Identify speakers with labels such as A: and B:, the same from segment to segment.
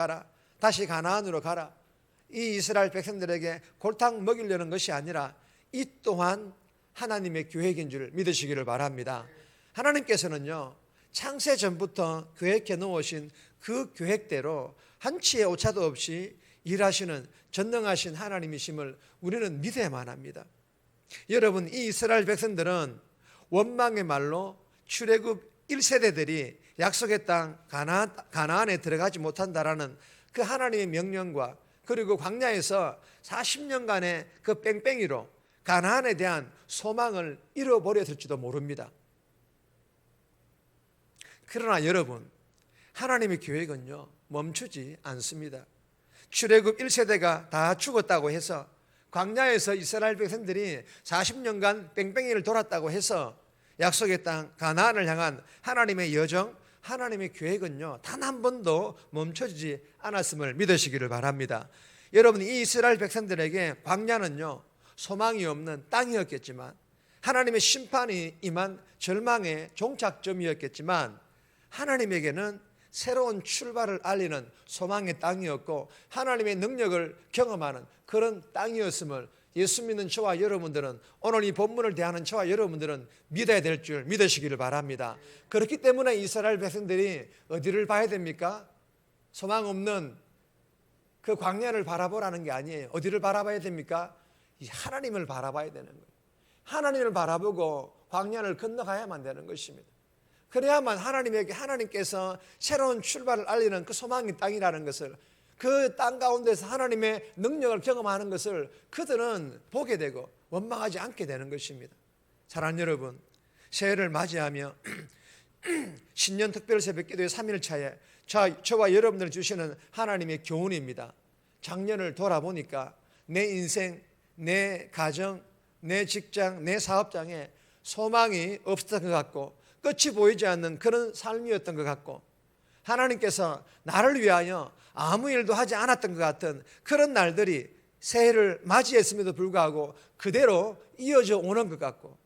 A: 가라, 다시 가나안으로 가라, 이 이스라엘 백성들에게 골탕 먹이려는 것이 아니라 이 또한 하나님의 계획인 줄 믿으시기를 바랍니다. 하나님께서는요, 창세 전부터 계획해 놓으신 그 계획대로 한치의 오차도 없이 일하시는 전능하신 하나님이심을 우리는 믿어야만 합니다. 여러분, 이 이스라엘 백성들은 원망의 말로 출애굽 1세대들이 약속의 땅 가나안에 들어가지 못한다라는 그 하나님의 명령과 그리고 광야에서 40년간의 그 뺑뺑이로 가나안에 대한 소망을 잃어버렸을지도 모릅니다. 그러나 여러분, 하나님의 계획은요, 멈추지 않습니다. 출애굽 1세대가 다 죽었다고 해서, 광야에서 이스라엘 백성들이 40년간 뺑뺑이를 돌았다고 해서 약속의 땅 가나안을 향한 하나님의 여정, 하나님의 계획은요, 단 한 번도 멈춰지지 않았음을 믿으시기를 바랍니다. 여러분, 이 이스라엘 백성들에게 광야는요, 소망이 없는 땅이었겠지만, 하나님의 심판이 임한 절망의 종착점이었겠지만, 하나님에게는 새로운 출발을 알리는 소망의 땅이었고 하나님의 능력을 경험하는 그런 땅이었음을 예수 믿는 저와 여러분들은, 오늘 이 본문을 대하는 저와 여러분들은 믿어야 될 줄 믿으시기를 바랍니다. 그렇기 때문에 이스라엘 백성들이 어디를 봐야 됩니까? 소망 없는 그 광야를 바라보라는 게 아니에요. 어디를 바라봐야 됩니까? 이 하나님을 바라봐야 되는 거예요. 하나님을 바라보고 광야를 건너가야만 되는 것입니다. 그래야만 하나님께서 새로운 출발을 알리는 그 소망의 땅이라는 것을, 그 땅 가운데서 하나님의 능력을 경험하는 것을 그들은 보게 되고 원망하지 않게 되는 것입니다. 사랑하는 여러분, 새해를 맞이하며 신년 특별 새벽 기도의 3일차에 저와 여러분들 주시는 하나님의 교훈입니다. 작년을 돌아보니까 내 인생, 내 가정, 내 직장, 내 사업장에 소망이 없었던 것 같고 끝이 보이지 않는 그런 삶이었던 것 같고, 하나님께서 나를 위하여 아무 일도 하지 않았던 것 같은 그런 날들이 새해를 맞이했음에도 불구하고 그대로 이어져 오는 것 같고,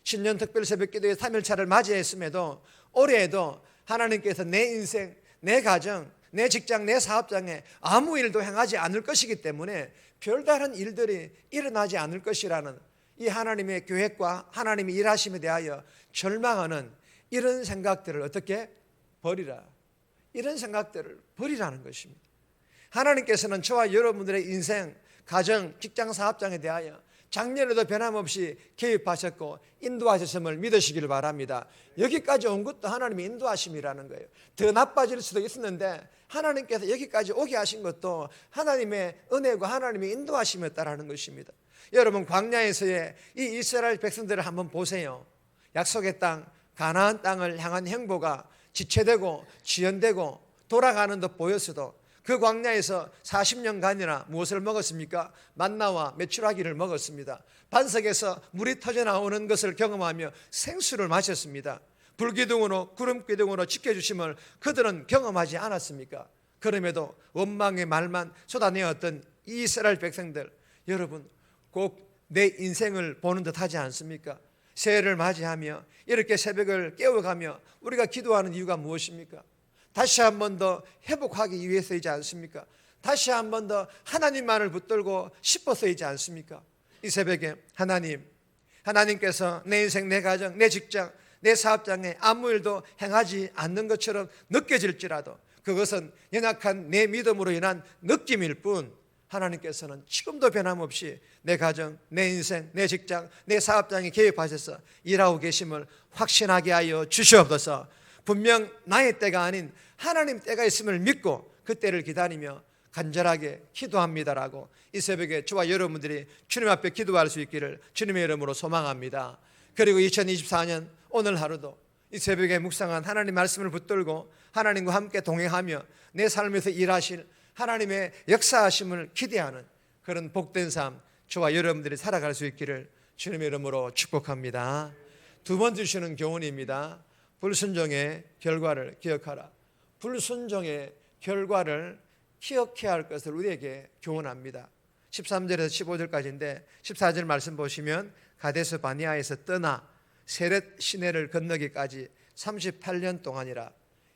A: 신년 특별 새벽 기도의 3일차를 맞이했음에도 올해에도 하나님께서 내 인생, 내 가정, 내 직장, 내 사업장에 아무 일도 행하지 않을 것이기 때문에 별다른 일들이 일어나지 않을 것이라는 이 하나님의 계획과 하나님의 일하심에 대하여 절망하는 이런 생각들을 어떻게 버리라, 이런 생각들을 버리라는 것입니다. 하나님께서는 저와 여러분들의 인생, 가정, 직장, 사업장에 대하여 작년에도 변함없이 개입하셨고 인도하셨음을 믿으시기를 바랍니다. 여기까지 온 것도 하나님의 인도하심이라는 거예요. 더 나빠질 수도 있었는데 하나님께서 여기까지 오게 하신 것도 하나님의 은혜고 하나님의 인도하심이었다라는 것입니다. 여러분, 광야에서의 이 이스라엘 백성들을 한번 보세요. 약속의 땅 가나안 땅을 향한 행보가 지체되고 지연되고 돌아가는 듯 보였어도 그 광야에서 40년간이나 무엇을 먹었습니까? 만나와 메추라기를 먹었습니다. 반석에서 물이 터져 나오는 것을 경험하며 생수를 마셨습니다. 불기둥으로 구름기둥으로 지켜주심을 그들은 경험하지 않았습니까? 그럼에도 원망의 말만 쏟아내었던 이 이스라엘 백성들, 여러분 꼭 내 인생을 보는 듯 하지 않습니까? 새해를 맞이하며 이렇게 새벽을 깨워가며 우리가 기도하는 이유가 무엇입니까? 다시 한 번 더 회복하기 위해서이지 않습니까? 다시 한 번 더 하나님만을 붙들고 싶어서이지 않습니까? 이 새벽에 하나님께서 내 인생, 내 가정, 내 직장, 내 사업장에 아무 일도 행하지 않는 것처럼 느껴질지라도 그것은 연약한 내 믿음으로 인한 느낌일 뿐, 하나님께서는 지금도 변함없이 내 가정, 내 인생, 내 직장, 내 사업장에 개입하셔서 일하고 계심을 확신하게 하여 주시옵소서. 분명 나의 때가 아닌 하나님 때가 있음을 믿고 그 때를 기다리며 간절하게 기도합니다라고 이 새벽에 저와 여러분들이 주님 앞에 기도할 수 있기를 주님의 이름으로 소망합니다. 그리고 2024년 오늘 하루도 이 새벽에 묵상한 하나님 말씀을 붙들고 하나님과 함께 동행하며 내 삶에서 일하실 하나님의 역사하심을 기대하는 그런 복된 삶 저와 여러분들이 살아갈 수 있기를 주님의 이름으로 축복합니다. 두 번 주시는 교훈입니다. 불순종의 결과를 기억하라. 불순종의 결과를 기억해야 할 것을 우리에게 교훈합니다. 13절에서 15절까지인데 14절 말씀 보시면 가데스 바니아에서 떠나 세렛 시내를 건너기까지 38년 동안이라.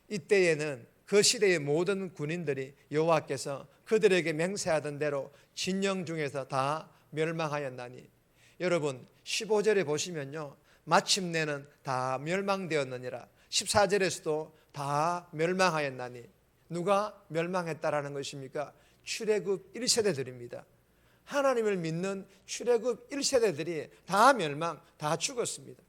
A: 이때에는 그 시대의 모든 군인들이 여호와께서 그들에게 맹세하던 대로 진영 중에서 다 멸망하였나니. 여러분 15절에 보시면요, 마침내는 다 멸망되었느니라. 14절에서도 다 멸망하였나니. 누가 멸망했다라는 것입니까? 출애굽 1세대들입니다. 하나님을 믿는 출애굽 1세대들이 다 멸망, 다 죽었습니다.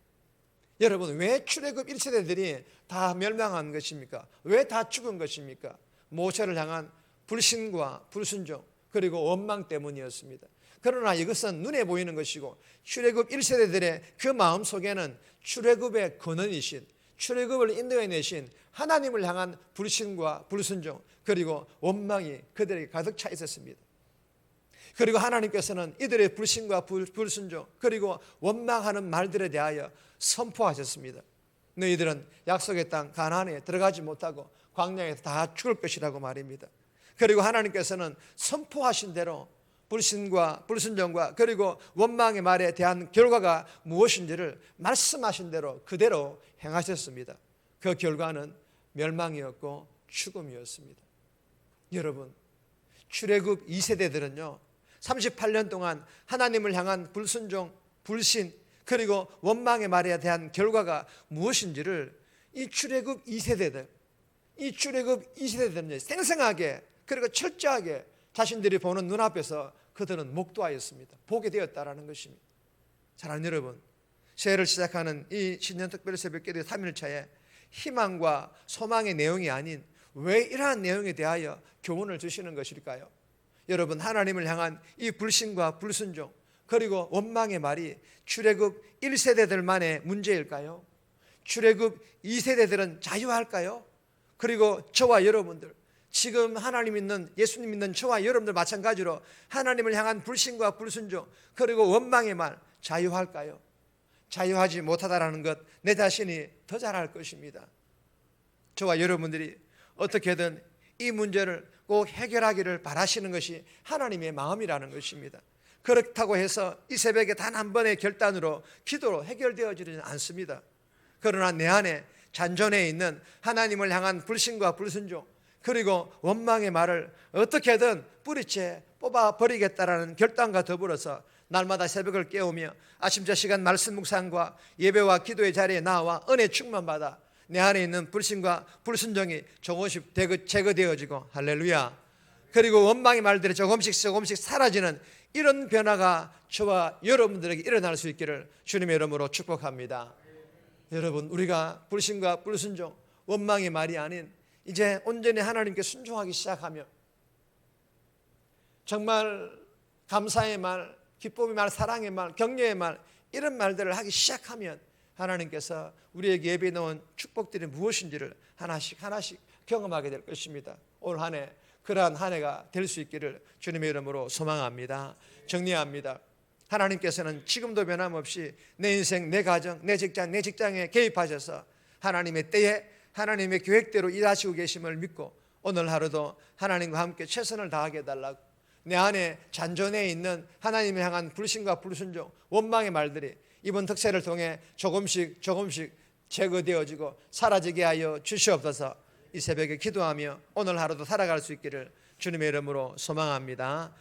A: 여러분 왜 출애굽 1세대들이 다 멸망한 것입니까? 왜 다 죽은 것입니까? 모세를 향한 불신과 불순종 그리고 원망 때문이었습니다. 그러나 이것은 눈에 보이는 것이고 출애굽 1세대들의 그 마음속에는 출애굽의 근원이신, 출애굽을 인도해내신 하나님을 향한 불신과 불순종 그리고 원망이 그들에게 가득 차 있었습니다. 그리고 하나님께서는 이들의 불신과 불순종 그리고 원망하는 말들에 대하여 선포하셨습니다. 너희들은 약속의 땅 가나안에 들어가지 못하고 광야에서 다 죽을 것이라고 말입니다. 그리고 하나님께서는 선포하신 대로 불신과 불순종과 그리고 원망의 말에 대한 결과가 무엇인지를 말씀하신 대로 그대로 행하셨습니다. 그 결과는 멸망이었고 죽음이었습니다. 여러분 출애굽 2세대들은요 38년 동안 하나님을 향한 불순종, 불신 그리고 원망의 말에 대한 결과가 무엇인지를 이 출애굽 2세대들은 생생하게 그리고 철저하게 자신들이 보는 눈앞에서 그들은 목도하였습니다. 보게 되었다라는 것입니다. 사랑하는 여러분, 새해를 시작하는 이 신년 특별 새벽 기도 3일차에 희망과 소망의 내용이 아닌 왜 이러한 내용에 대하여 교훈을 주시는 것일까요? 여러분 하나님을 향한 이 불신과 불순종 그리고 원망의 말이 출애굽 1세대들만의 문제일까요? 출애굽 2세대들은 자유할까요? 그리고 저와 여러분들 지금 하나님 믿는 예수님 믿는 저와 여러분들 마찬가지로 하나님을 향한 불신과 불순종 그리고 원망의 말 자유할까요? 자유하지 못하다라는 것 내 자신이 더 잘할 것입니다. 저와 여러분들이 어떻게든 이 문제를 꼭 해결하기를 바라시는 것이 하나님의 마음이라는 것입니다. 그렇다고 해서 이 새벽에 단 한 번의 결단으로 기도로 해결되어지지는 않습니다. 그러나 내 안에 잔존해 있는 하나님을 향한 불신과 불순종 그리고 원망의 말을 어떻게든 뿌리째 뽑아버리겠다라는 결단과 더불어서 날마다 새벽을 깨우며 아침저 시간 말씀 묵상과 예배와 기도의 자리에 나와 은혜 충만받아 내 안에 있는 불신과 불순종이 조금씩 제거되어지고 할렐루야. 그리고 원망의 말들이 조금씩 사라지는 이런 변화가 저와 여러분들에게 일어날 수 있기를 주님의 이름으로 축복합니다. 여러분 우리가 불신과 불순종 원망의 말이 아닌 이제 온전히 하나님께 순종하기 시작하며 정말 감사의 말, 기쁨의 말, 사랑의 말, 격려의 말 이런 말들을 하기 시작하면 하나님께서 우리에게 예비해 놓은 축복들이 무엇인지를 하나씩 경험하게 될 것입니다. 올 한 해 그러한 한 해가 될 수 있기를 주님의 이름으로 소망합니다. 정리합니다. 하나님께서는 지금도 변함없이 내 인생, 내 가정, 내 직장에 개입하셔서 하나님의 때에 하나님의 계획대로 일하시고 계심을 믿고 오늘 하루도 하나님과 함께 최선을 다하게 해달라고 내 안에 잔존해 있는 하나님을 향한 불신과 불순종, 원망의 말들이 이번 특세를 통해 조금씩 제거되어지고 사라지게 하여 주시옵소서. 이 새벽에 기도하며 오늘 하루도 살아갈 수 있기를 주님의 이름으로 소망합니다.